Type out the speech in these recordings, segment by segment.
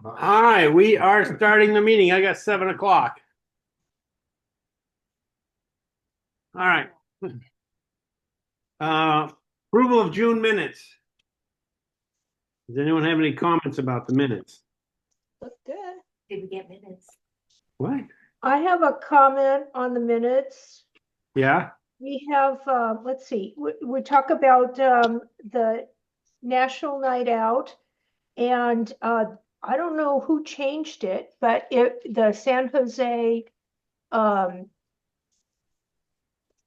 All right, we are starting the meeting. I got 7 o'clock. All right. Approval of June minutes. Does anyone have any comments about the minutes? Look good. Did we get minutes? What? I have a comment on the minutes. Yeah. We have, let's see, we talk about the National Night Out, and I don't know who changed it, but the San Jose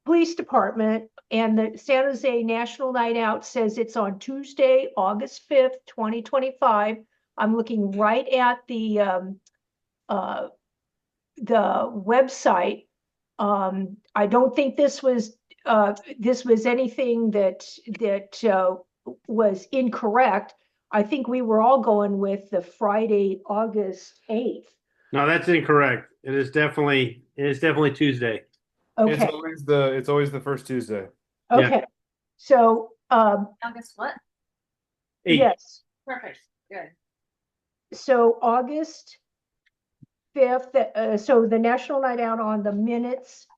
Police Department and the San Jose National Night Out says it's on Tuesday, August 5th, 2025. I'm looking right at the website. I don't think this was anything that was incorrect. I think we were all going with the Friday, August 8th. No, that's incorrect. It is definitely Tuesday. Okay. It's always the first Tuesday. Okay. Yeah. So August what? 8th. yes. Perfect. Good. So August 5th, so the National Night Out on the minutes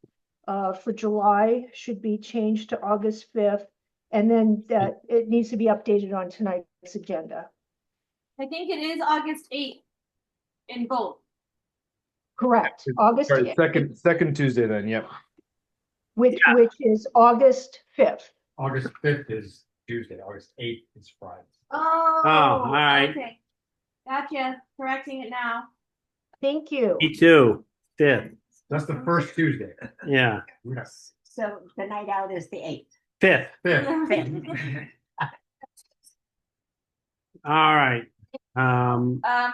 for July should be changed to August 5th. And then that it needs to be updated on tonight's agenda. I think it is August 8th in bold. Correct. August Right, second Tuesday then, yep. which is August 5th. August 5th is Tuesday, August 8th is Friday. Oh, all right. Okay. Gotcha. Correcting it now. Thank you. Me too. 5th. That's the first Tuesday. Yeah. Yes. So the night out is the 8th. 5th. 5th. All right.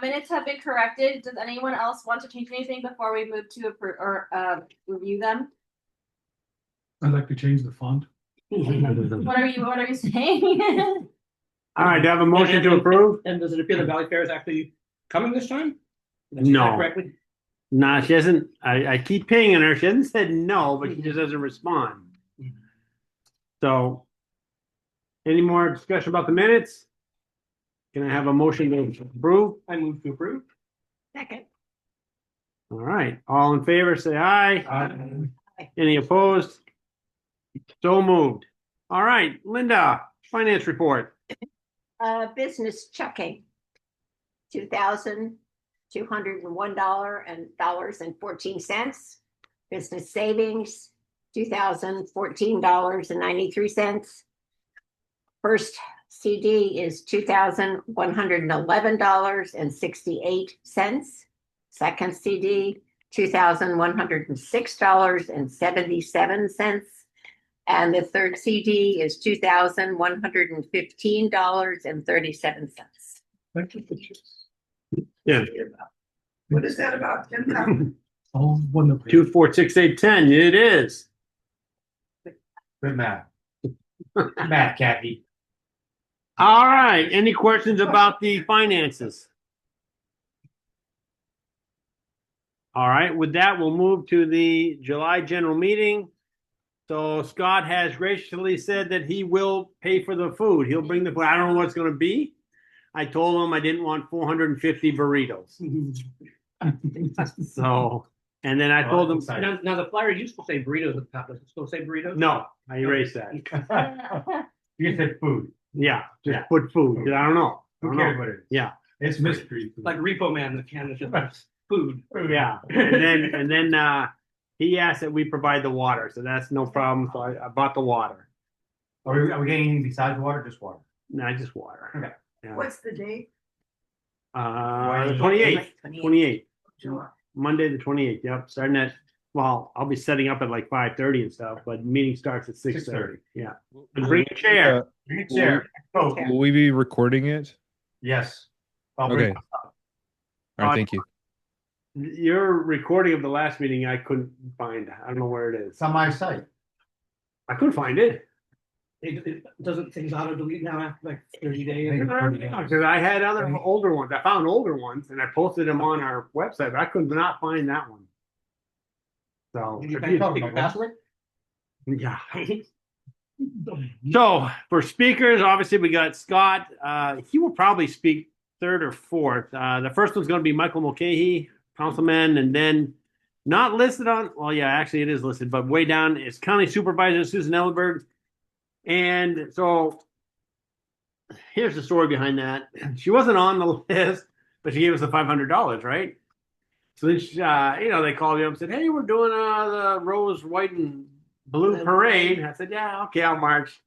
Minutes have been corrected. Does anyone else want to change anything before we move to approve or review them? I'd like to change the font. What are you saying? All right. Do I have a motion to approve? And does it appear the Valley Fair is actually coming this time? Did I see No. that correctly? No, she hasn't. I keep pinging her. She hasn't said no, but she just doesn't respond. So, any more discussion about the minutes? Can I have a motion to approve? I move to approve. Second. All right. All in favor, say aye. Any opposed? So moved. All right, Linda, finance report. Business checking, $2,201.14. Business savings, $2,014.93. First CD is $2,111.68. Second CD, $2,106.77. And the third CD is $2,115.37. Yeah. What is that about? Oh, wonderful. 2, 4, 6, 8, 10. It is. Good math. Math, Kathy. All right. Any questions about the finances? All right. With that, we'll move to the July general meeting. So Scott has graciously said that he will pay for the food. He'll bring the food. I don't know what it's going to be. I told him I didn't want 450 burritos. So, and then I told him, Now the flyer used to say burritos at the top. Does it still say burritos? no, I erased that. You said food. Yeah, just put food. I don't know. Who cares what it is? Yeah. It's mystery food. Like Repo Man, the can is just food. Yeah. And then he asked that we provide the water, so that's no problem. So I bought the water. Are we getting anything besides water? Just water. No, just water. Okay. Yeah. What's the date? The 28th. 28th. Monday the 28th. Yep. Starting at, well, I'll be setting up at like 5:30 and stuff, but meeting starts at 6:30. Yeah. And bring a chair. Bring a chair. Oh, Will we be recording it? yes. I'll bring Okay. All right, thank you. Your recording of the last meeting I couldn't find. I don't know where it is. It's on my site. I couldn't find it. It doesn't things auto delete now after like 30 days. Because I had other older ones. I found older ones and I posted them on our website, but I could not find that one. So, Did you guys pick your password? yeah. So for speakers, obviously we got Scott. He will probably speak third or fourth. The first one's going to be Michael Mulcahy, councilman, and then not listed on. Well, yeah, actually it is listed, but way down is County Supervisor Susan Ellenberg. And so here's the story behind that. She wasn't on the list, but she gave us the $500, right? So then, she, they called me up and said, "Hey, we're doing the rose, white, and blue parade." I said, "Yeah, okay, I'll march."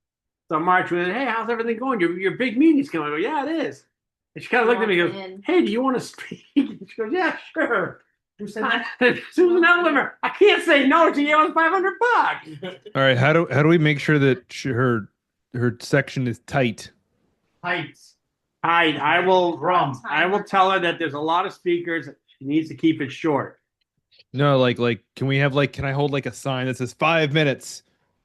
So I marched with it. "Hey, how's everything going? Your big meeting's coming." I go, "Yeah, it is." And she kind of looked at me and goes, "Hey, do you want to speak?" She goes, "Yeah, sure." Who said that? Susan Ellenberg. I can't say no. She gave us $500. All right. How do we make sure that her section is tight? Heights. I will Rum. I will tell her that there's a lot of speakers. She needs to keep it short. No, like can we have can I hold a sign that says 5 minutes,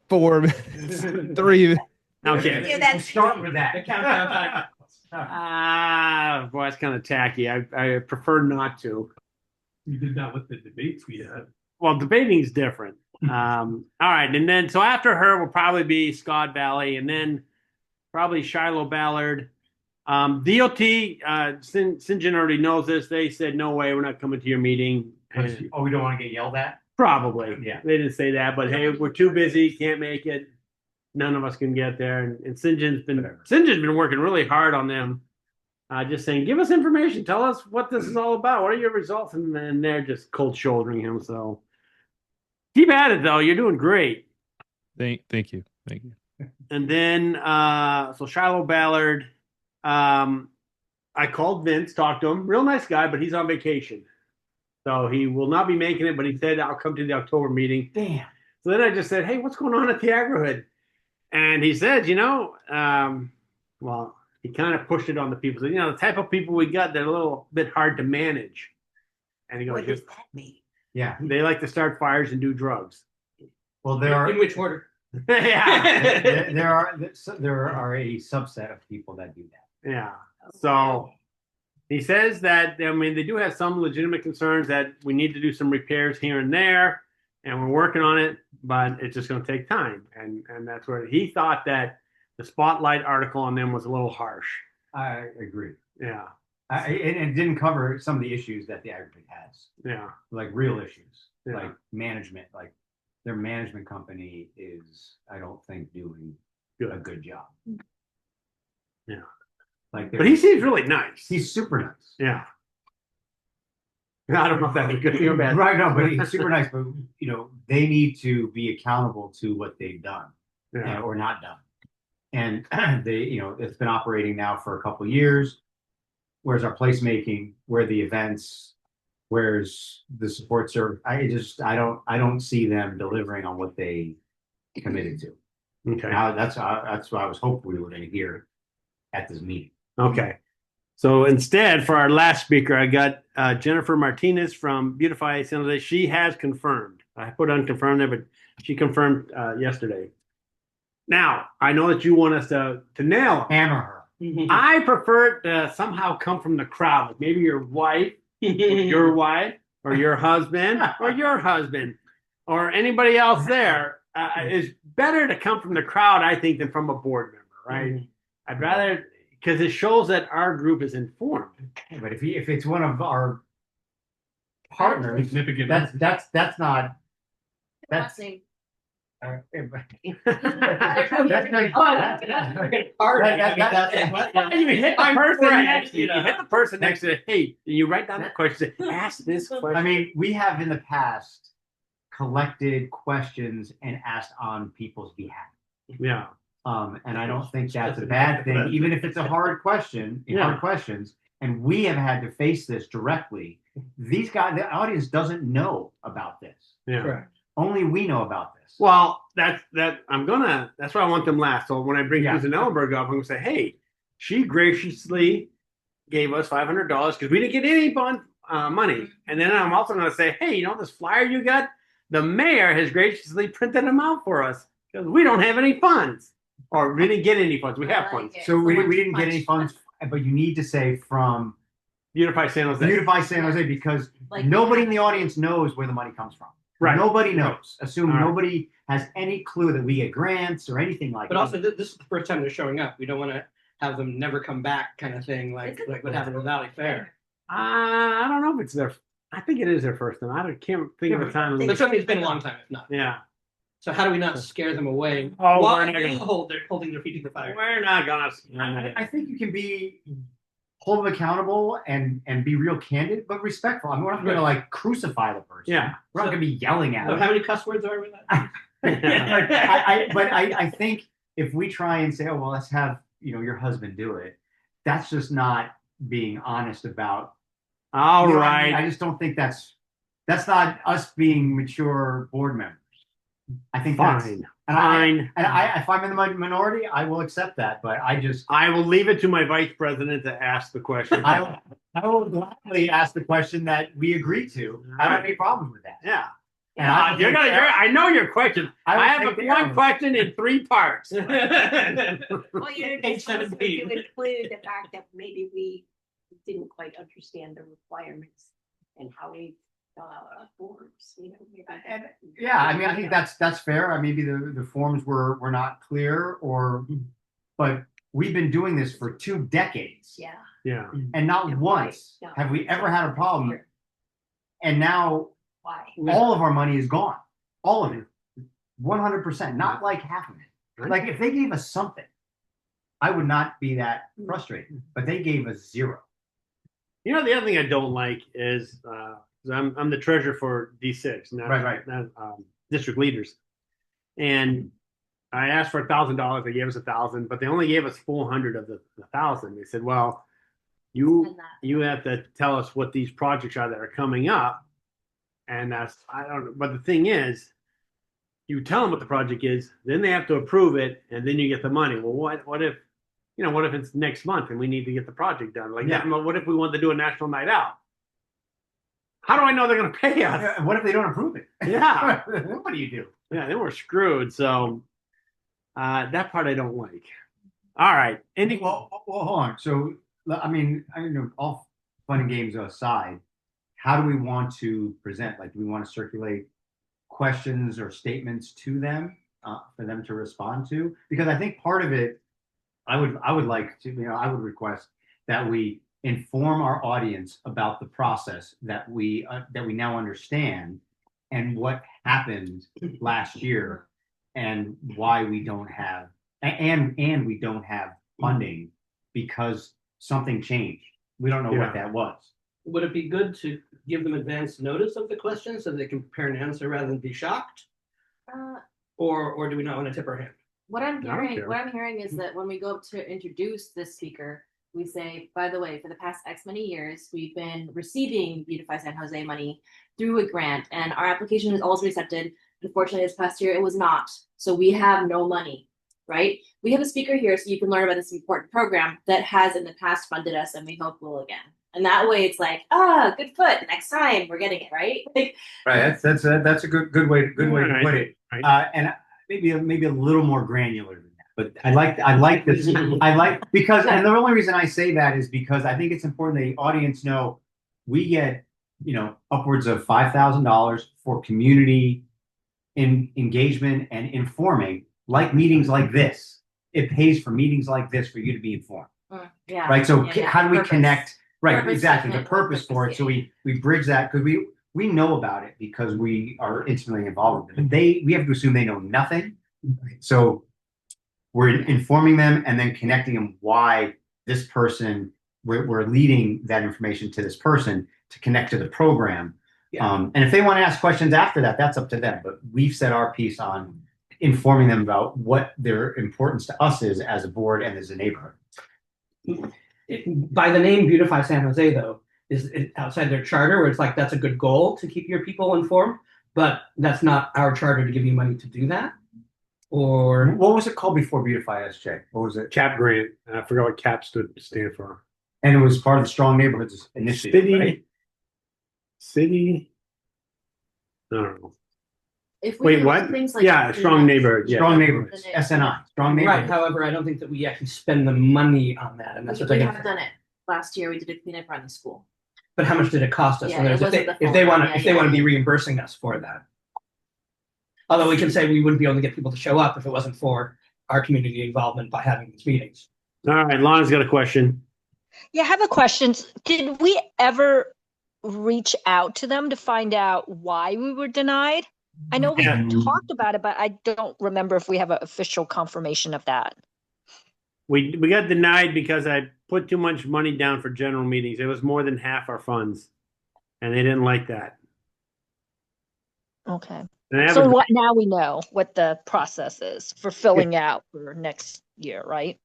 4 minutes, 3? Okay. Yeah, that's- Start with that. The countdown time. Boy, that's kind of tacky. I prefer not to. You did that with the debates we had. Well, debating is different. All right, and then so after her will probably be Scott Valley, and then probably Shiloh Ballard. DOT, St. John already knows this. They said, "No way, we're not coming to your meeting." And Oh, we don't want to get yelled at? probably, Yeah. they didn't say that, but hey, we're too busy, can't make it. None of us can get there, and St. John's been working really hard on them. Just saying, give us information, tell us what this is all about. What are your results? And then they're just cold shouldering him. So keep at it, though. You're doing great. Thank you. And then, so Shiloh Ballard, I called Vince, talked to him. Real nice guy, but he's on vacation. So he will not be making it, but he said, "I'll come to the October meeting." Damn. So then I just said, "Hey, what's going on at the Agri-Hood?" And he said, well, he kind of pushed it on the people. So, the type of people we got, they're a little bit hard to manage. And he goes, What does that mean? Yeah. they like to start fires and do drugs. Well, there are In which order? Yeah. there are a subset of people that do that. Yeah. So he says that, they do have some legitimate concerns that we need to do some repairs here and there, and we're working on it, but it's just going to take time. And that's where he thought that the Spotlight article on them was a little harsh. I agree. Yeah. It didn't cover some of the issues that the aggregate has, Yeah. like real issues, Yeah. like management, like their management company is, I don't think, doing a good job. Yeah. Like, But he seems really nice. he's super nice. Yeah. I don't know if that's a good thing or bad. Right, no, but he's super nice. But they need to be accountable to what they've done Yeah. or not done. And it's been operating now for a couple of years. Where's our placemaking? Where are the events? Where's the support service? I don't see them delivering on what they committed to. Okay. Now that's what I was hoping we were going to hear at this meeting. Okay. So instead, for our last speaker, I got Jennifer Martinez from Beautify San Jose. She has confirmed. I put unconfirmed there, but she confirmed yesterday. Now, I know that you want us to nail them. Hammer her. I prefer it to somehow come from the crowd. Like maybe your wife, your wife, or your husband, or anybody else there. Is better to come from the crowd, I think, than from a board member, right? I'd rather, because it shows that our group is informed. But if it's one of our partners, Significant. that's not. That's Blessing. that's You hit the person next to it. Hey, you write down the question. Ask this question. I mean, we have in the past collected questions and asked on people's behalf. Yeah. And I don't think that's a bad thing, even if it's a hard question, hard questions. And we have had to face this directly. These guys, the audience doesn't know about this. Yeah. Correct. Only we know about this. Well, that's why I want them last. So when I bring Susan Ellenberg up, I'm gonna say, hey, she graciously gave us $500 because we didn't get any bond money. And then I'm also gonna say, hey, this flyer you got, the mayor has graciously printed them out for us because we don't have any funds. Or we didn't get any funds. We have funds. So we didn't get any funds, but you need to say from Beautify San Jose. Beautify San Jose, because Like- nobody in the audience knows where the money comes from. Right. Nobody knows. Assume All right. nobody has any clue that we get grants or anything like But that. also, this is the first time they're showing up. We don't want to have them never come back kind of thing, like what happened with Valley Fair. I don't know if it's their. I think it is their first time. Can't think of a time. But certainly it's been a long time, if not. Yeah. So how do we not scare them away? Oh, while we're not they gonna- holding their feet to the fire? We're not gonna. I think you can hold them accountable and be real candid, but respectful. I mean, we're not going to like crucify the person. Yeah. We're not going to be yelling at So them. how many cuss words are with that? But I think if we try and say, oh, well, let's have, your husband do it, that's just not being honest about. All you know what I mean? right. I just don't think that's not us being mature board members. I think that's, Fine. and Fine. if I'm in the minority, I will accept that, but I will leave it to my vice president to ask the question. I will gladly ask the question that we agree to. I don't have any problems with that. Yeah. And I You're gonna. I know your question. I will I have take the one arrow. question in 3 parts. Well, you're Page supposed to 17. include the fact that maybe we didn't quite understand the requirements and how we fill out our forms, maybe And, that- yeah, I mean, I think that's fair. Maybe the forms were not clear, but we've been doing this for 2 decades, Yeah. Yeah. and not Yeah, once right. have we ever had a problem. Sure. And now Why? all of our money is gone, all of it, 100%, not like half of it. Like if they gave us something, I would not be that frustrated. But they gave us 0. The other thing I don't like is I'm the treasurer for D6, Right. district leaders, and I asked for $1,000. They gave us 1,000, but they only gave us 400 of the 1,000. They said, "Well, you have to tell us what these projects are that are coming up," and I don't know. But the thing is, you tell them what the project is, then they have to approve it, and then you get the money. Well, what if? What if it's next month and we need to get the project done? What if we want to do a national night out? How do I know they're going to pay us? Yeah, what if they don't approve it? Yeah. What do you do? Yeah, then we're screwed. So that part I don't like. All right. Well, hold on. So, I mean, all fun and games aside, how do we want to present? Like, do we want to circulate questions or statements to them for them to respond to? Because I think part of it, I would like to, I would request that we inform our audience about the process that we now understand and what happened last year and why we don't have and we don't have funding because something changed. We don't know what that was. Would it be good to give them advance notice of the question so they can prepare an answer rather than be shocked? Or do we not want to tip our hand? What I'm I don't hearing, care. what I'm hearing is that when we go up to introduce this speaker, we say, by the way, for the past X many years, we've been receiving Beautify San Jose money through a grant, and our application is always accepted. Unfortunately, this past year it was not, so we have no money. Right? We have a speaker here, so you can learn about this important program that has in the past funded us, and we hope will again. And that way, it's like, good foot. Next time, we're getting it right. Right. That's a good way to put it. Right. And maybe a little more granular than that. But I like this. Because and the only reason I say that is because I think it's important the audience know we get upwards of $5,000 for community engagement and informing, like meetings like this. It pays for meetings like this for you to be informed. Yeah. Right. So Yeah, how do we purpose. connect? Right, Purpose exactly. The statement, purpose for it. So we bridge that because we know about it because we are intimately involved with it. But we have to assume they know nothing. So we're informing them and then connecting them why this person we're leading that information to this person to connect to the program. Yeah. And if they want to ask questions after that, that's up to them. But we've set our piece on informing them about what their importance to us is as a board and as a neighborhood. By the name Beautify San Jose, though, is it outside their charter where it's like that's a good goal to keep your people informed, but that's not our charter to give you money to do that? Or What was it called before Beautify SJ? What was it? CAP grant. I forgot what CAP stand for. And it was part of the Strong Neighborhoods Initiative. City. Right? City. I don't know. If we Wait, do what? things like Yeah, strong neighborhood. Yeah. Strong Neighborhoods, Yeah. SNI, Strong right, Neighborhoods. however, I don't think that we actually spend the money on that, and that's what We they're have gonna. done it. Last year, we did a cleanup around the school. But how much did it cost us? Yeah, In other it words, wasn't the if full they want amount, to, if they yeah. want to be reimbursing us for that. Although we can say we wouldn't be able to get people to show up if it wasn't for our community involvement by having these meetings. All right, Lana's got a question. Yeah, I have a question. Did we ever reach out to them to find out why we were denied? I know we Yeah. talked about it, but I don't remember if we have an official confirmation of that. We got denied because I put too much money down for general meetings. It was more than half our funds, and they didn't like that. Okay. And they So haven't- what now we know what the process is for filling out for next year, right?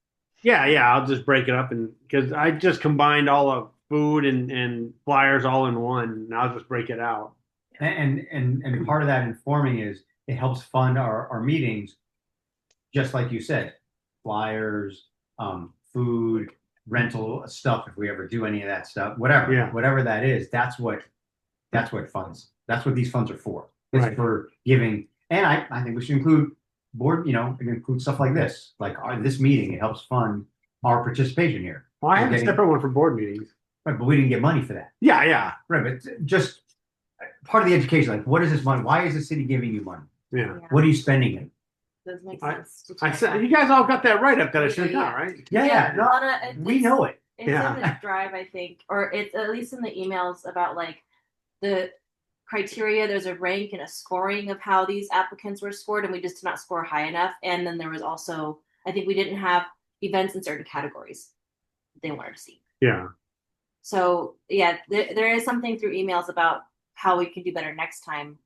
yeah, I'll just break it up and because I just combined all of food and flyers all in one, and I'll just break it out. And part of that informing is it helps fund our meetings, just like you said, flyers, food, rental stuff, if we ever do any of that stuff, Yeah. whatever that is, that's what funds. That's what these funds are for. It's Right. for giving. And I think we should include board, include stuff like this, like this meeting. It helps fund our participation here. Well, I have We're a getting- separate one for board meetings. Right, but we didn't get money for that. Yeah, Right, but just part of the education, like what is this money? Why is the city giving you money? yeah. What are you spending it? Does make I- sense. to I check said that. you guys all got that right up that I sent Yeah. out, right? Yeah, no, Lana, we know it. It's Yeah. in the drive, I think, or it's at least in the emails about like the criteria. There's a rank and a scoring of how these applicants were scored, and we just did not score high enough. And then there was also, I think we didn't have events in certain categories they wanted to see. Yeah. So yeah, there is something through emails about how we can do better next time.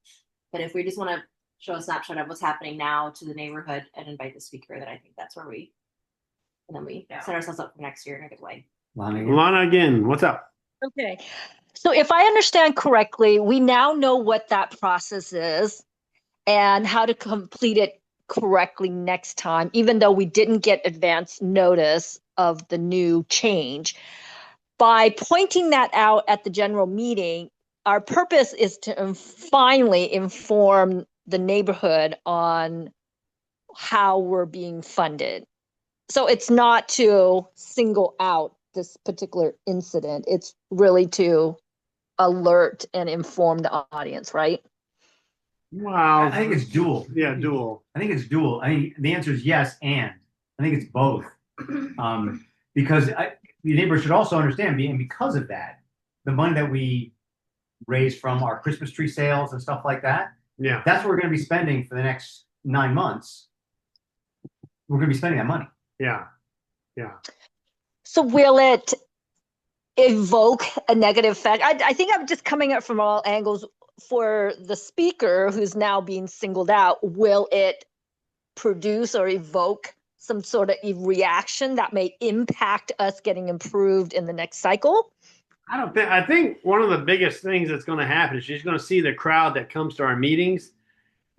But if we just want to show a snapshot of what's happening now to the neighborhood and invite the speaker, then I think that's where we set ourselves up for next year in a good way. Lana again, what's up? Okay. So if I understand correctly, we now know what that process is and how to complete it correctly next time, even though we didn't get advance notice of the new change. By pointing that out at the general meeting, our purpose is to finally inform the neighborhood on how we're being funded. So it's not to single out this particular incident. It's really to alert and inform the audience, right? Wow. I think it's dual. Yeah, dual. I think it's dual. I mean, the answer is yes, and I think it's both. Because the neighbors should also understand, and because of that, the money that we raise from our Christmas tree sales and stuff like that, Yeah. that's what we're going to be spending for the next 9 months. We're going to be spending that money. Yeah. Yeah. So will it evoke a negative effect? I think I'm just coming up from all angles. For the speaker who's now being singled out, will it produce or evoke some sort of reaction that may impact us getting improved in the next cycle? I think one of the biggest things that's going to happen is she's going to see the crowd that comes to our meetings,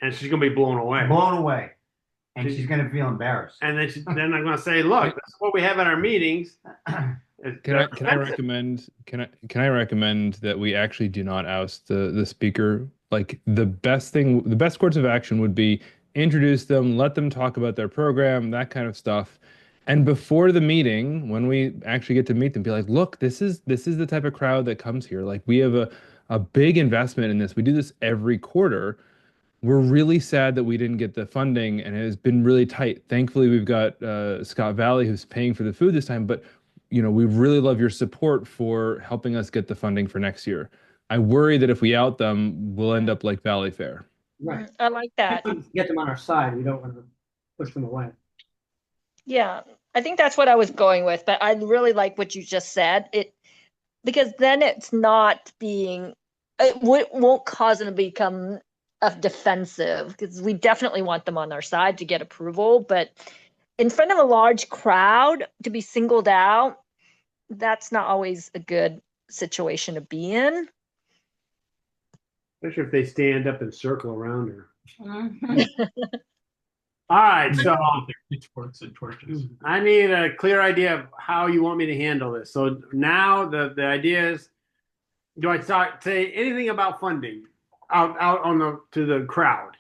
and she's going to be blown away. Blown away. And she's going to feel embarrassed. And then I'm going to say, look, this is what we have at our meetings. Can I recommend that we actually do not oust the speaker? Like the best course of action would be introduce them, let them talk about their program, that kind of stuff. And before the meeting, when we actually get to meet them, be like, look, this is the type of crowd that comes here. Like we have a big investment in this. We do this every quarter. We're really sad that we didn't get the funding and it has been really tight. Thankfully, we've got Scott Valley who's paying for the food this time, but we really love your support for helping us get the funding for next year. I worry that if we out them, we'll end up like Valley Fair. Right. I like that. Get them on our side. We don't want to push them away. Yeah, I think that's what I was going with, but I really like what you just said. Because then it's not won't cause them to become defensive, because we definitely want them on our side to get approval, but in front of a large crowd to be singled out, that's not always a good situation to be in. Especially if they stand up and circle around her. All right, so Pitchforks and torches. I need a clear idea of how you want me to handle this. So now the idea is, do I say anything about funding out to the crowd?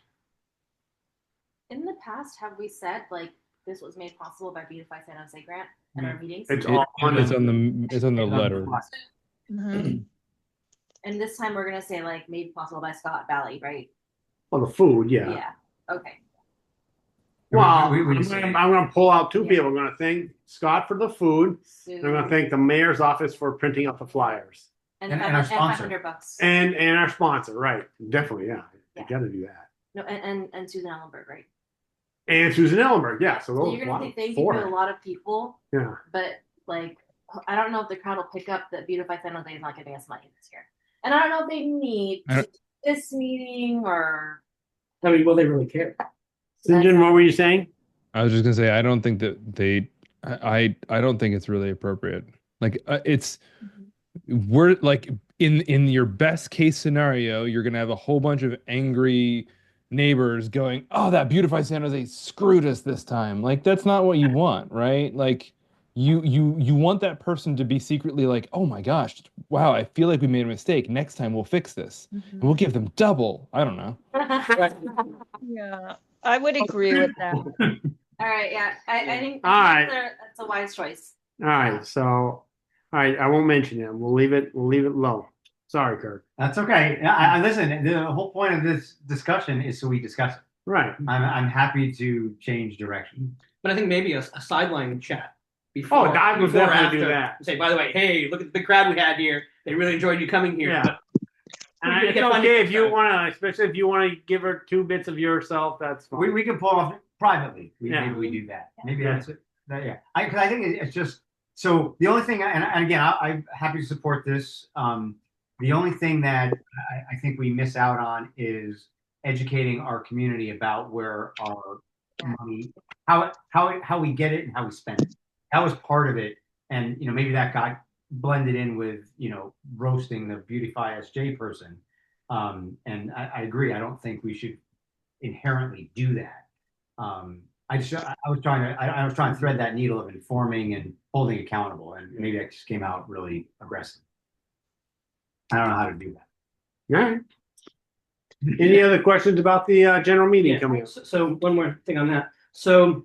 In the past, have we said like this was made possible by Beautify San Jose grant at our meetings? It's all It's on the letter. Mhm. And this time we're gonna say like made possible by Scott Valley, right? Well, the food, yeah. Yeah. Okay. Well, We I'm just gonna, say- I'm gonna pull out two Yeah. people. I'm gonna thank Scott for the food. Sue, And I'm gonna thank the mayor's office for printing out the flyers. and, and five- our and sponsor. $500. And our sponsor, right? Definitely, yeah. You Yeah. gotta do that. No, and Susan Ellenberg, right? And Susan Ellenberg, yeah. So So those you're gonna wow, say thank you four. to a lot of people, Yeah. but like I don't know if the crowd will pick up that Beautify San Jose is not giving us money this year. And I don't know if they need I don't- this meeting or I mean, will they really care? St. John, what were you saying? I was just gonna say I don't think that I don't think it's really appropriate. Like it's we're like in your best case scenario, you're gonna have a whole bunch of angry neighbors going, "Oh, that Beautify San Jose screwed us this time." Like that's not what you want, right? Like you want that person to be secretly like, "Oh my gosh, wow, I feel like we made a mistake. Next time we'll fix this. And we'll give them double." I don't know. Yeah, I would agree with that. All right, yeah. I think All right. that's a wise choice. All right, so all right, I won't mention him. We'll leave it low. Sorry, Kirk. That's okay. I listen. The whole point of this discussion is so we discuss it. Right. I'm happy to change direction. But I think maybe a sideline chat before. Oh, I would before, definitely do after, that. Say, by the way, hey, look at the big crowd we had here. They really enjoyed you coming here. Yeah. But And We're gonna it's get money okay from if you that. wanna, especially if you wanna give her 2 bits of yourself, that's fine. We can pull off privately. Yeah. Maybe we do that. Maybe Yeah. that's it. Yeah. Because I think it's just so the only thing, and again, I'm happy to support this. The only thing that I think we miss out on is educating our community about where our money, how we get it and how we spend it. That was part of it, and maybe that got blended in with roasting the Beautify SJ person. And I agree. I don't think we should inherently do that. I was trying to thread that needle of informing and holding accountable, and maybe that just came out really aggressive. I don't know how to do that. All right. Any other questions about the general meeting Yeah. coming up? So one more thing on that. So,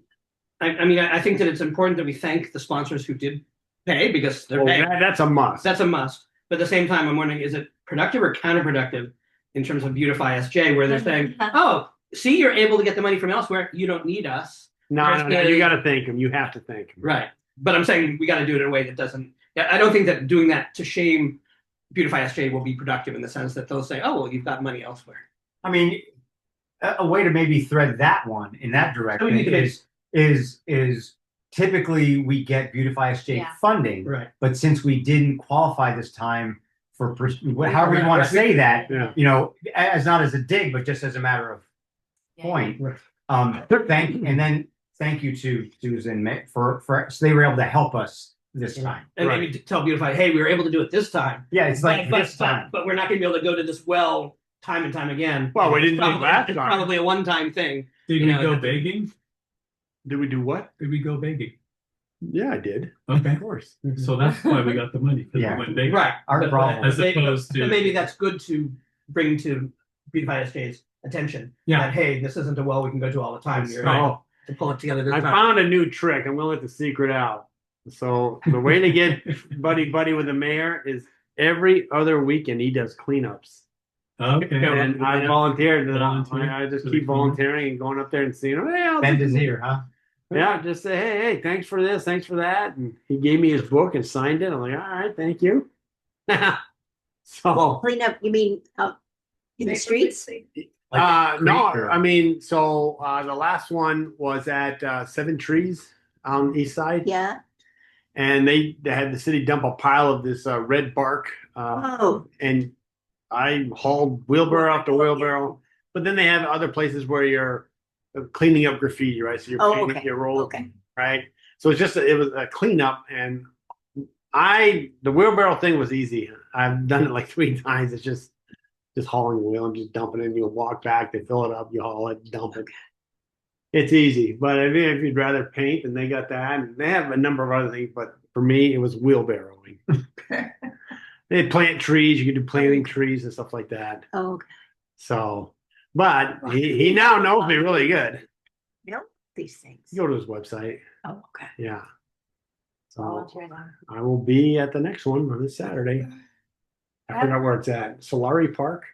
I mean, I think that it's important that we thank the sponsors who did pay because they're Oh, paying. that's a must. That's a must. But at the same time, I'm wondering, is it productive or counterproductive in terms of Beautify SJ, where they're saying, oh, see, you're able to get the money from elsewhere. You don't need us. No, you got to thank him. You have to thank him. Right. But I'm saying we got to do it in a way that doesn't. I don't think that doing that to shame Beautify SJ will be productive in the sense that they'll say, oh, well, you've got money elsewhere. I mean, a way to maybe thread that one in that direction need to is typically we get Beautify SJ Yeah. funding, Right. but since we didn't qualify this time for however you want to say that, Yeah. as not as a dig, but just as a matter of point. Thank you to Susan for so they were able to help us this time. And Right. maybe tell Beautify, hey, we were able to do it this time. Yeah, it's like this time. But we're not going to be able to go to this well time and time again. Well, we didn't do it Probably- last it's time. probably a one-time thing. Did You we know, go that- begging? Did we do what? Did we go begging? Yeah, I did. Okay. Of course. So that's why we got the money, because Yeah. we went begging. Right. Our But- problem. As maybe- opposed to- but maybe that's good to bring to Beautify SJ's attention. Yeah. That, hey, this isn't a well we can go to all the time. You're Oh, to pull it together this I time. found a new trick. I'm gonna let the secret out. So the way to get buddy with the mayor is every other weekend he does cleanups. Okay. And I volunteered. Volunteer I just for the keep volunteering and going up there and seeing him. Hey, I'll Bend just- his ear, huh? Yeah, just say, hey, thanks for this, thanks for that. And he gave me his book and signed it. I'm like, all right, thank you. So Clean up, you mean, in the streets? no, I mean, so the last one was at 7 Trees on the east side. Yeah. And they had the city dump a pile of this red bark. Oh, And I hauled wheelbarrow after wheelbarrow. But then they have other places where you're cleaning up graffiti, right? So you're Oh, painting okay. your roll, Okay. right? So it's just it was a cleanup, and the wheelbarrow thing was easy. I've done it like 3 times. It's just hauling the wheel and just dumping it. And you walk back, they fill it up, you haul it, dump it. It's easy. But I mean, if you'd rather paint, and they got that, and they have a number of other things. But for me, it was wheelbarrowing. They plant trees. You can do planting trees and stuff like that. oh, So, but he now knows me really good. these things. Go to his website. Oh, okay. Yeah. So Volunteers on. I will be at the next one on this Saturday. I forgot where it's at. Solari Park.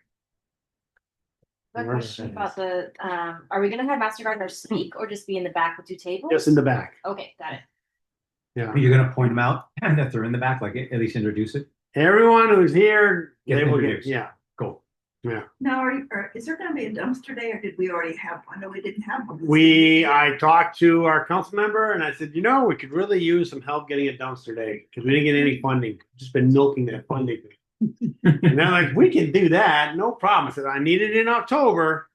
A question about the, are we gonna have Master Gardener speak or just be in the back with two tables? Just in the back. Okay, got it. Yeah. You're gonna point them out and if they're in the back, like at least introduce it. Everyone who's here, Get they will get, introduced. yeah, Cool. yeah. Now, is there gonna be a dumpster day or did we already have one? No, we didn't have one. I talked to our council member and I said, we could really use some help getting a dumpster day because we didn't get any funding. Just been milking that funding. And they're like, we can do that, no problem. I said, I need it in October,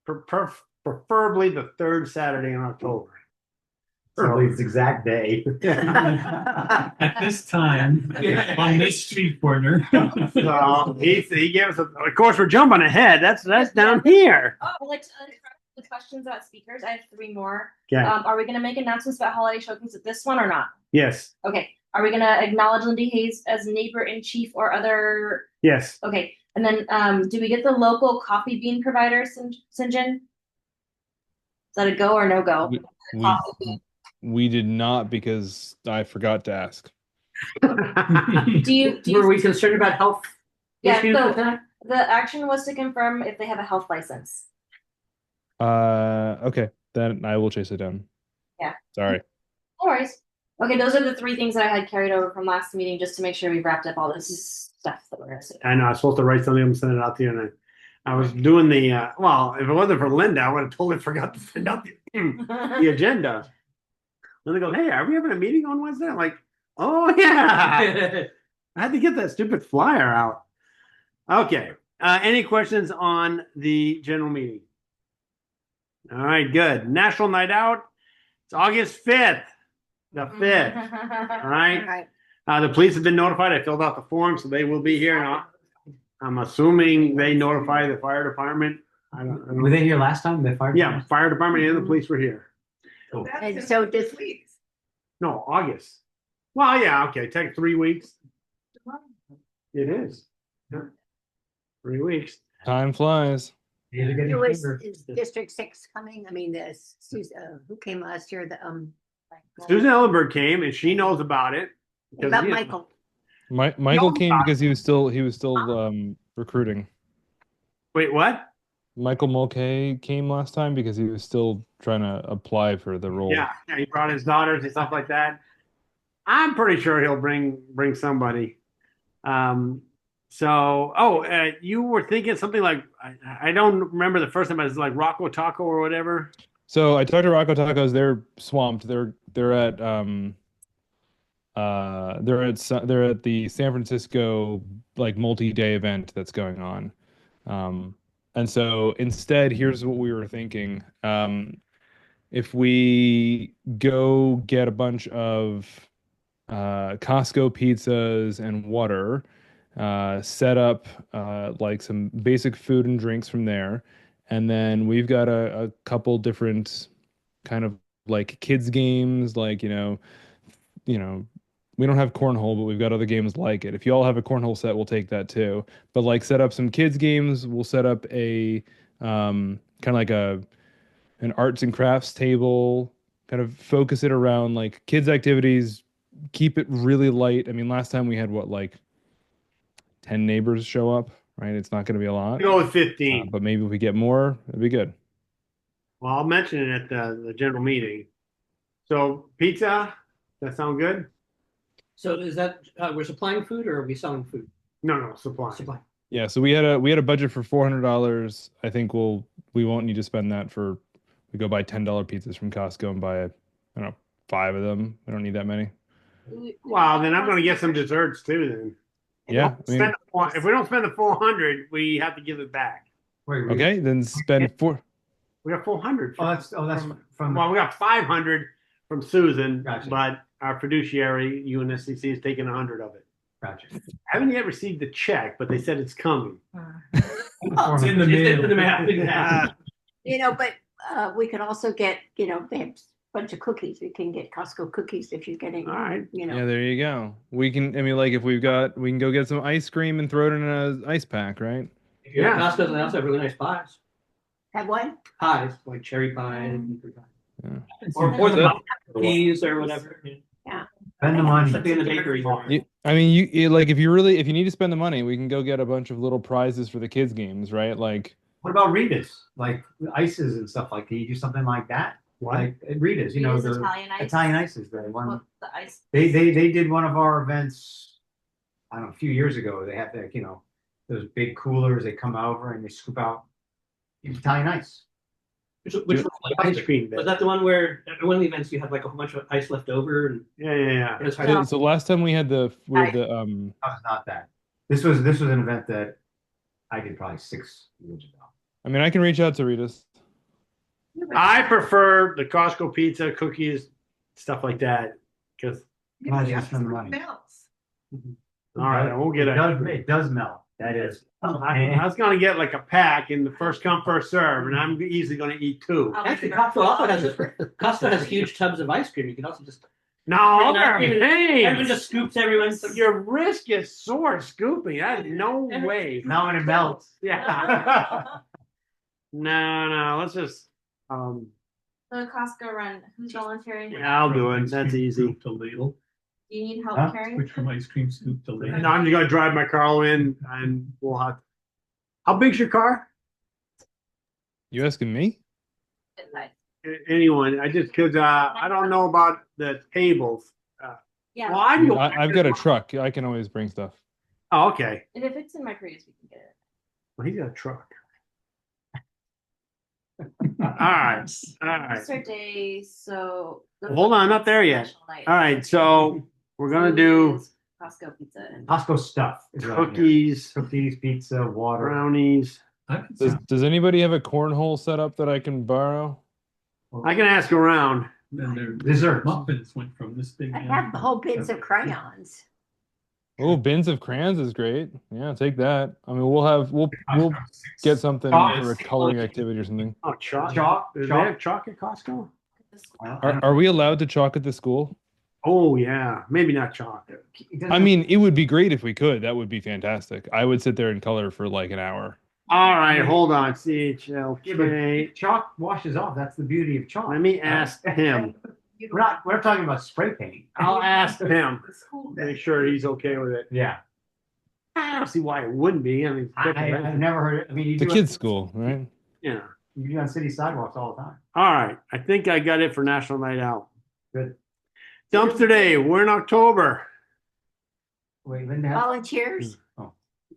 preferably the third Saturday in October. Probably its exact day. At this time, on this street corner. So he gave us of course we're jumping ahead. That's down here. Oh, well, the questions about speakers, I have three more. Okay. Are we gonna make announcements about holiday showcase at this one or not? Yes. Okay. Are we gonna acknowledge Lindy Hayes as neighbor in chief or other? Yes. Okay. And then, do we get the local coffee bean provider, St. John? Is that a go or no go? We did not because I forgot to ask. Were we concerned about health Yeah, issues so with that? the action was to confirm if they have a health license. Okay, then I will chase it down. Yeah. Sorry. No worries. Okay, those are the three things that I had carried over from last meeting just to make sure we wrapped up all this stuff that we're gonna say. I know I was supposed to write something and send it out to you, and I was doing the well, if it wasn't for Linda, I would have totally forgot to send out the agenda. Linda goes, "Hey, are we having a meeting on Wednesday?" I'm like, "Oh yeah." I had to get that stupid flyer out. Okay. Any questions on the general meeting? All right, good. National Night Out. It's August 5th. The 5th. All right. The police have been notified. I filled out the form, so they will be here. And I'm assuming they notify the fire department. I don't know. Were they here last time? The fire? Yeah, fire department and the police were here. And so this week. No, August. Well, yeah, okay. Take 3 weeks. It is. Yeah. 3 weeks. Time flies. Who is District 6 coming? I mean, who came last year? Susan Ellenberg came and she knows about it. What about Michael? Michael came because he was still recruiting. Wait, what? Michael Mulcahy came last time because he was still trying to apply for the role. Yeah, he brought his daughters and stuff like that. I'm pretty sure he'll bring somebody. You were thinking something like I don't remember the first time, but it's like Rocco Taco or whatever. So I talked to Rocco Tacos. They're swamped. They're at the San Francisco like multi-day event that's going on. And so instead, here's what we were thinking. If we go get a bunch of Costco pizzas and water, set up like some basic food and drinks from there, and then we've got a couple different kind of like kids games, like we don't have cornhole, but we've got other games like it. If you all have a cornhole set, we'll take that too. But like set up some kids games. We'll set up a kind of like an arts and crafts table, kind of focus it around like kids activities, keep it really light. I mean, last time we had like 10 neighbors show up, right? It's not going to be a lot. Go with 15. But maybe if we get more, it'd be good. Well, I'll mention it at the general meeting. So pizza, that sound good? So is that we're supplying food or are we selling food? No, supply. Supply. Yeah, so we had a budget for $400. I think we won't need to spend that we go buy $10 pizzas from Costco and buy 5 of them. We don't need that many. Well, then I'm going to get some desserts too. Then. Yeah, If we don't spend the 400, we have to give it back. Okay, then spend 4. We got 400. That's from. Well, we got 500 from Susan, Gotcha. but our fiduciary UNSCC is taking 100 of it. Gotcha. I haven't yet received the check, but they said it's coming. It's in the mail. It's in the mail. But we could also get, they have a bunch of cookies. We can get Costco cookies if you're getting, All right. Yeah, there you go. We can. Like if we can go get some ice cream and throw it in an ice pack, right? If you're at Costco, they also have really nice pies. Have one? Pies, like cherry pie and fruit pie. Yeah. Or the cookies or whatever. Spend the money. Something in the bakery. You like if you need to spend the money, we can go get a bunch of little prizes for the kids games, right? Like What about Rita's? Like ices and stuff like that. You do something like that? What? Like Rita's, you know, Rita's the Italian ice. Italian ices. The one Well, the ice. they did one of our events, I don't know, a few years ago. They had like, you know, those big coolers. They come over and they scoop out Italian ice. Which one? Like Ice cream. Was that the one where at one of the events you had like a whole bunch of ice left over and Yeah. it was hard So, to so last time we had the That was not that. This was an event that I did probably 6 years ago. I mean, I can reach out to Rita's. I prefer the Costco pizza, cookies, stuff like that. Because Might as well spend the money. Melts. all right, I won't get It does melt. That is. I was gonna get like a pack in the first come first serve, and I'm easily gonna eat 2. Actually, Costco has huge tubs of ice cream. You can also just No, everyone hey, just scoops everyone's. your wrist is sore scooping. That is no way. Not when it melts. Yeah. No. Let's just. The Costco run. Who's volunteering? Yeah, I'll do it. That's easy. Scoop to ladle. Do you need help Huh? carrying? Switch from ice cream scoop to ladle. No, I'm just gonna drive my car in, and we'll have. How big's your car? You asking me? Anyone? I just because I don't know about the tables. Yeah. Well, I know. I've got a truck. I can always bring stuff. Oh, okay. And if it's in my Prius, we can get it. Well, he's got a truck. All right. Easter Day, so. Well, hold on, not there yet. National Night. All right, so we're gonna do Costco pizza. And Costco stuff. is what I'm hearing. cookies, pizza, water. brownies. Does anybody have a cornhole set up that I can borrow? I can ask around. Then their Desserts. muffins went from this big. I have the whole bins of crayons. Oh, bins of crayons is great. Yeah, take that. I mean, we'll get something Chalk. for a coloring activity or something. Oh, chalk. Chalk. Do they Chalk. have chalk at Costco? Are we allowed to chalk at the school? Oh yeah, maybe not chalk. I mean, it would be great if we could. That would be fantastic. I would sit there and color for like an hour. All right, hold on. Yeah, CHLK. but chalk washes off. That's the beauty of chalk. Let me ask him. We're talking about spray paint. I'll ask him. Make sure he's okay with it. Yeah. I don't see why it wouldn't be. I mean, I've never heard it. I mean, you It's a do kid's it, school, right? yeah. You do it on city sidewalks all the time. All right. I think I got it for National Night Out. Good. Dumpster Day. We're in October. Wait, Linda. has- Volunteers.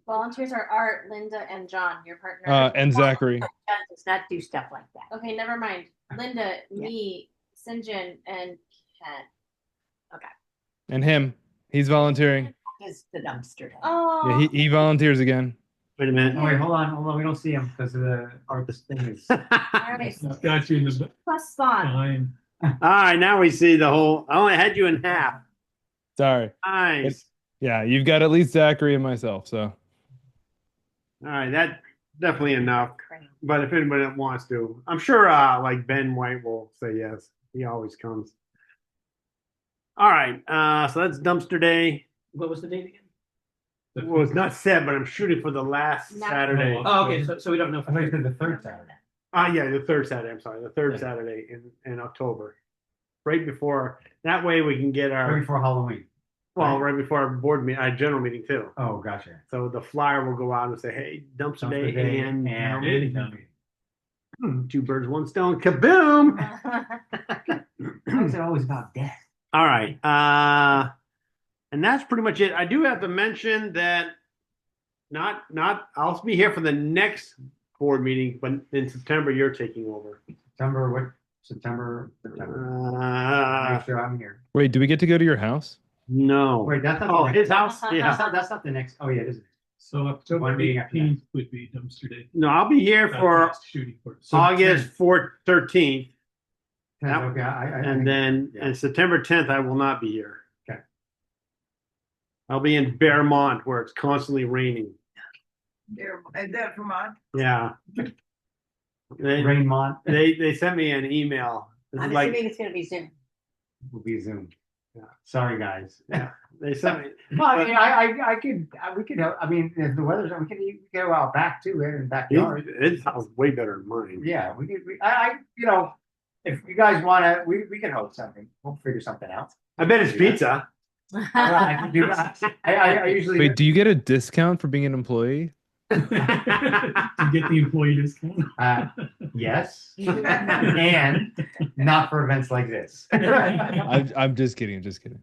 Volunteers are Art, Linda, and John, your partner. And Zachary. John does not do stuff like that. Okay, never mind. Linda, me, Sinjin, and Ken. And him. He's volunteering. Is the dumpster. Oh. Yeah, he volunteers again. Wait a minute. Oh, wait, hold on. We don't see him because of the this thing is. All right. Got you in the Plus Spawn. behind. All right. Now we see the whole. I only had you in half. Sorry. Nice. Yeah, you've got at least Zachary and myself, so. All right. That's definitely enough. But if anybody wants to, I'm sure like Ben White will say yes. He always comes. All right. So that's Dumpster Day. What was the date again? Well, it's not set, but I'm shooting for the last No. Saturday. Oh, okay. So we don't know. I thought you said the third Saturday. Yeah, the third Saturday. I'm sorry, the third Yeah. Saturday in October, right before. That way we can get Right our before Halloween. right before our board meeting, our general meeting too. Oh, gotcha. So the flyer will go out and say, "Hey, Dumpster Day and general meeting. Two birds, one stone, kaboom!" Why is it always about death? All right, and that's pretty much it. I do have to mention that not I'll be here for the next board meeting, but in September you're taking over. September, what? September. Make sure I'm here. Wait, do we get to go to your house? No. Wait, that's not. Oh, the his next- house. Yeah. That's not the next. Oh, yeah, it is. So October One meeting after that. 18th would be dumpster day. No, I'll be here for Shooting for. August 13th, Okay, and then yeah. and September 10th I will not be here. Okay. I'll be in Vermont where it's constantly raining. Is that Vermont? Yeah. They Rainmont they sent me an email. This I'm is like assuming it's gonna be Zoom. will be Zoom. Yeah. Sorry, guys. yeah, they sent me. Well, I mean, I could, we could help. I mean, if the weather's, we could go out back too, in the backyard. His house is way better than mine. Yeah, we could. You know, if you guys want to, we can host something. We'll figure something out. I bet it's pizza. I can do. I usually. Wait, do you get a discount for being an employee? To get the employee discount. Yes, and not for events like this. I'm just kidding. I'm just kidding.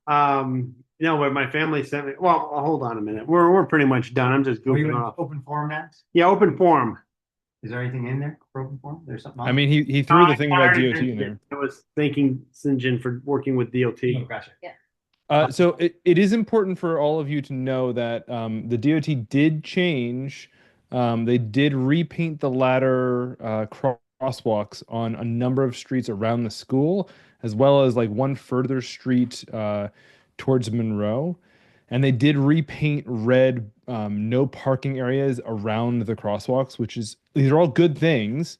No, but my family sent me. Well, hold on a minute. We're pretty much done. I'm just Were you goofing in off. open forum now? Yeah, open forum. Is there anything in there for open forum? There's something on I mean, he threw the thing I about already DOT in mentioned there. it. I was thanking Sinjin for working with DOT. it? Oh, gotcha. So it is important for all of you to know that the DOT did change. They did repaint the ladder crosswalks on a number of streets around the school, as well as like one further street towards Monroe. And they did repaint red no parking areas around the crosswalks, these are all good things.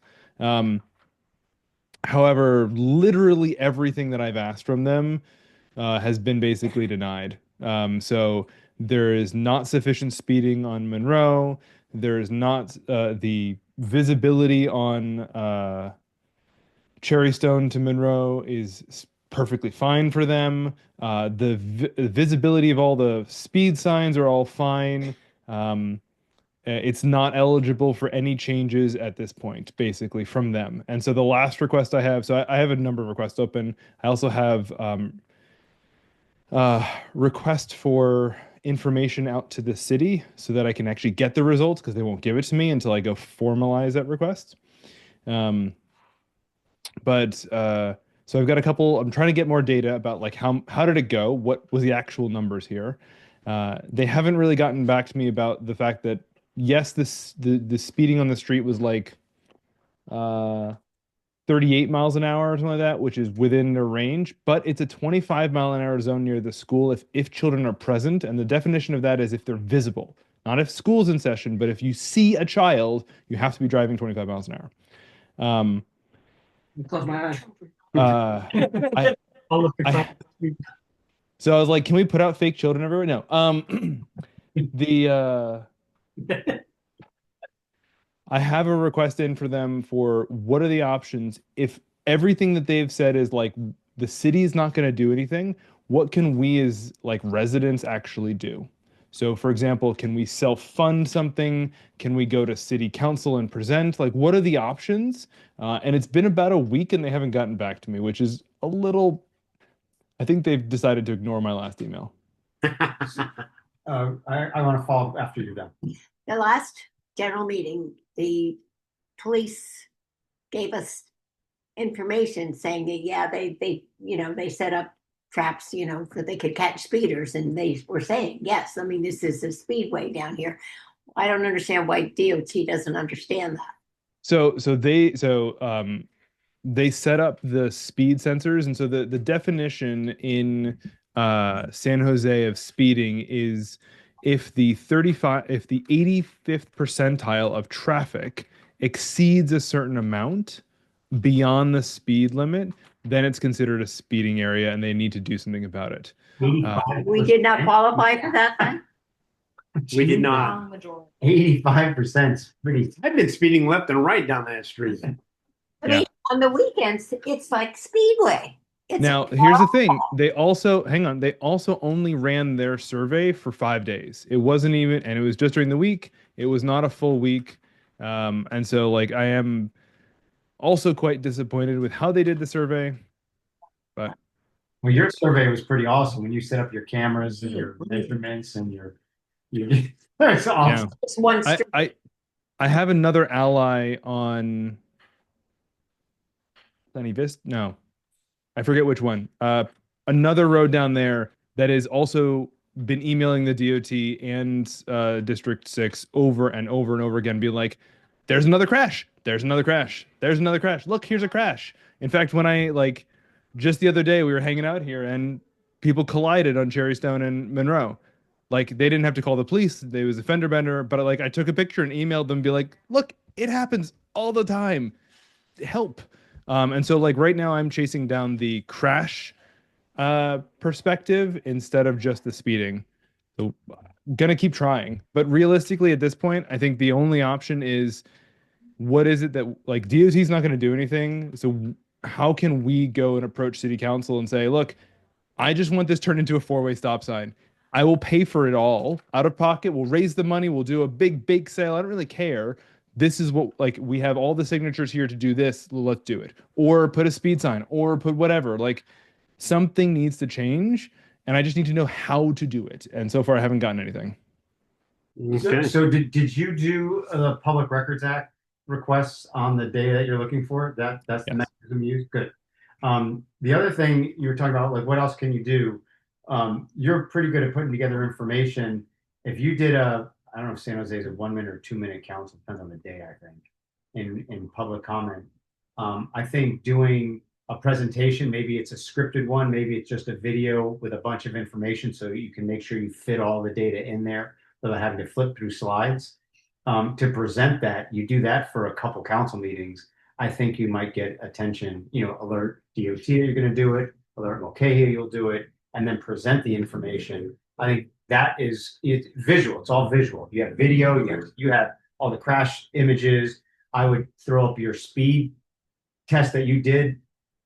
However, literally everything that I've asked from them has been basically denied. So there is not sufficient speeding on Monroe. There is not the visibility on Cherrystone to Monroe is perfectly fine for them. The visibility of all the speed signs are all fine. It's not eligible for any changes at this point, basically, from them. And so the last request I have, so I have a number of requests open. I also have request for information out to the city so that I can actually get the results because they won't give it to me until I go formalize that request. So I've got a couple. I'm trying to get more data about like how did it go? What was the actual numbers here? They haven't really gotten back to me about the fact that yes, the speeding on the street was like 38 miles an hour or something like that, which is within their range, but it's a 25-mile-an-hour zone near the school if children are present, and the definition of that is if they're visible. Not if school's in session, but if you see a child, you have to be driving 25 miles an hour. Close my eyes. All of the I- So I was like, can we put out fake children everywhere? No. I have a request in for them for what are the options if everything that they've said is like the city is not going to do anything, what can we as like residents actually do? So for example, can we self-fund something? Can we go to city council and present? Like what are the options? And it's been about a week and they haven't gotten back to me, which is a little, I think they've decided to ignore my last email. I want to follow up after you're done. The last general meeting, the police gave us information saying that, yeah, they set up traps, so they could catch speeders. And they were saying, yes, I mean, this is a speedway down here. I don't understand why DOT doesn't understand that. So they set up the speed sensors, and so the definition in San Jose of speeding is if the 85th percentile of traffic exceeds a certain amount beyond the speed limit, then it's considered a speeding area, and they need to do something about it. We did not qualify for that then? We did not. Wrong majority. 85%. Pretty. I've been speeding left and right down that street. I mean, on the weekends, it's like speedway. It's Now, here's the thing. They also only ran their survey for 5 days. It wasn't even, and it was just during the week. It was not a full week. And so like I am also quite disappointed with how they did the survey. But Well, your survey was pretty awesome when you set up your cameras and your measurements and your that's awesome. It's one street. I have another ally on Sunny Vista. No, I forget which one. Another road down there that has also been emailing the DOT and District 6 over and over and over again, being like, there's another crash. There's another crash. There's another crash. Look, here's a crash. In fact, when I just the other day, we were hanging out here and people collided on Cherrystone and Monroe. Like they didn't have to call the police. There was a fender bender, but I took a picture and emailed them, be like, look, it happens all the time. Help. And so right now I'm chasing down the crash perspective instead of just the speeding. So gonna keep trying. But realistically at this point, I think the only option is what is it that DOT is not going to do anything. So how can we go and approach city council and say, look, I just want this turned into a 4-way stop sign. I will pay for it all out of pocket. We'll raise the money. We'll do a big bake sale. I don't really care. This is what, like, we have all the signatures here to do this. Let's do it. Or put a speed sign or put whatever. Like, something needs to change, and I just need to know how to do it. And so far, I haven't gotten anything. Okay. So did you do the Public Records Act requests on the day that you're looking for it? That's the Yes. mechanism you use? Good. The other thing you were talking about, like, what else can you do? You're pretty good at putting together information. If you did I don't know if San Jose is a 1 minute or 2 minute council, depends on the day, I think, in public comment. I think doing a presentation, maybe it's a scripted one, maybe it's just a video with a bunch of information so you can make sure you fit all the data in there without having to flip through slides. To present that, you do that for a couple council meetings. I think you might get attention, alert DOT that you're going to do it, alert Mulcahy you'll do it, and then present the information. I think that it's visual. It's all visual. You have video, you have all the crash images. I would throw up your speed test that you did,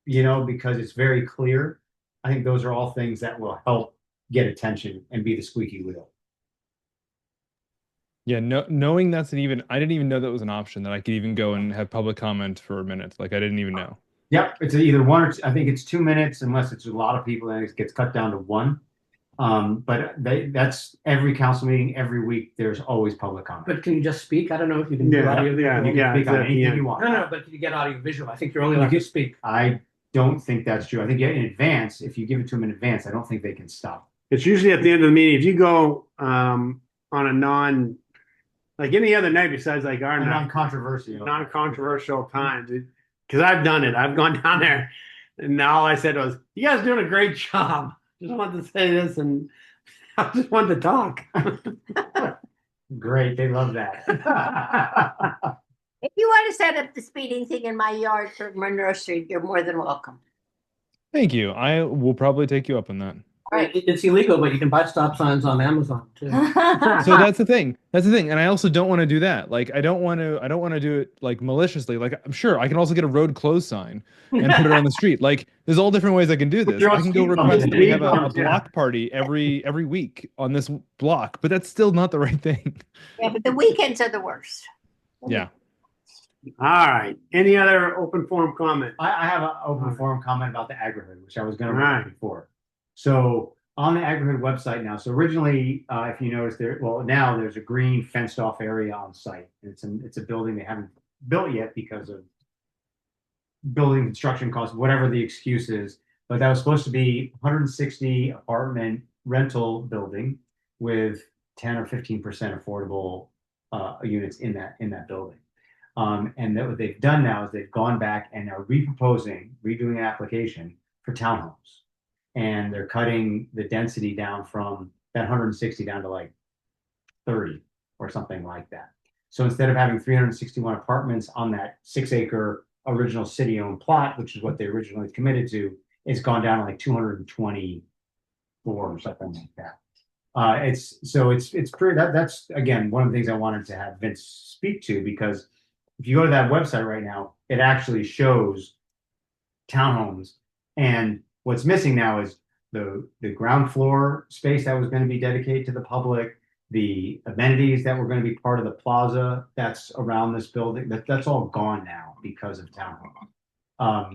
because it's very clear. I think those are all things that will help get attention and be the squeaky wheel. Yeah, knowing I didn't even know that was an option, that I could even go and have public comment for a minute. Like, I didn't even know. Yep, it's either one or two, I think it's 2 minutes, unless it's a lot of people, and it gets cut down to one. But that's every council meeting, every week. There's always public comment. But can you just speak? I don't know if you can do audio. You can speak on anything you want. No, but can you get audio visual? I think you're only allowed to speak. I don't think that's true. I think in advance, if you give it to them in advance, I don't think they can stop. It's usually at the end of the meeting. If you go on a like any other night besides like our non-controversial times, because I've done it. I've gone down there, and all I said was, "You guys are doing a great job. Just wanted to say this, and I just wanted to talk." Great, they love that. If you want to set up the speeding thing in my yard for Monroe Street, you're more than welcome. Thank you. I will probably take you up on that. Right. It's illegal, but you can buy stop signs on Amazon too. So that's the thing. And I also don't want to do that. Like, I don't want to do it like maliciously. Like, I'm sure I can also get a road closed sign and put it on the street. Like, there's all different ways I can do this. I can go request that we have a block party every week on this block, but that's still not the right thing. Yeah, but the weekends are the worst. Yeah. All right. Any other open forum comment? I have an open forum comment about the Agri-Hood, which I was going to write before. So on the Agri-Hood website now, so originally, if you notice now there's a green fenced off area on site. And it's a building they haven't built yet because of building construction costs, whatever the excuse is. But that was supposed to be 160 apartment rental building with 10 or 15% affordable units in that building. And what they've done now is they've gone back and are redoing an application for townhomes. And they're cutting the density down from that 160 down to like 30 or something like that. So instead of having 361 apartments on that 6-acre original city-owned plot, which is what they originally committed to, it's gone down to like 224 or something like that. It's pretty. That's again one of the things I wanted to have Vince speak to, because if you go to that website right now, it actually shows townhomes, and what's missing now is the ground floor space that was going to be dedicated to the public, the amenities that were going to be part of the plaza that's around this building. That's all gone now because of townhome.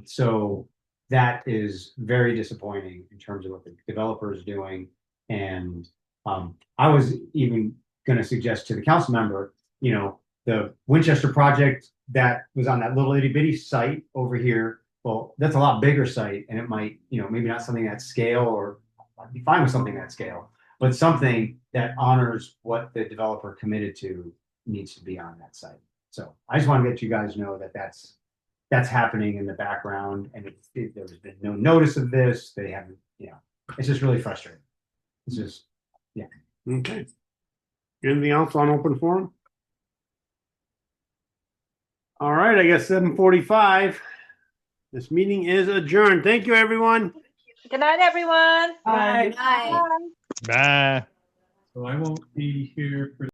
So that is very disappointing in terms of what the developer is doing. And I was even going to suggest to the council member, the Winchester project that was on that little itty bitty site over here. Well, that's a lot bigger site, and it might, maybe not something that scale, or I'd be fine with something that scale, but something that honors what the developer committed to needs to be on that site. So I just want to let you guys know that that's happening in the background, and there's been no notice of this. They haven't, it's just really frustrating. It's just, yeah. Okay. Anything else on open forum? All right, I guess 7:45. This meeting is adjourned. Thank you, everyone. Good night, everyone. Bye. Bye. Bye. So I won't be here for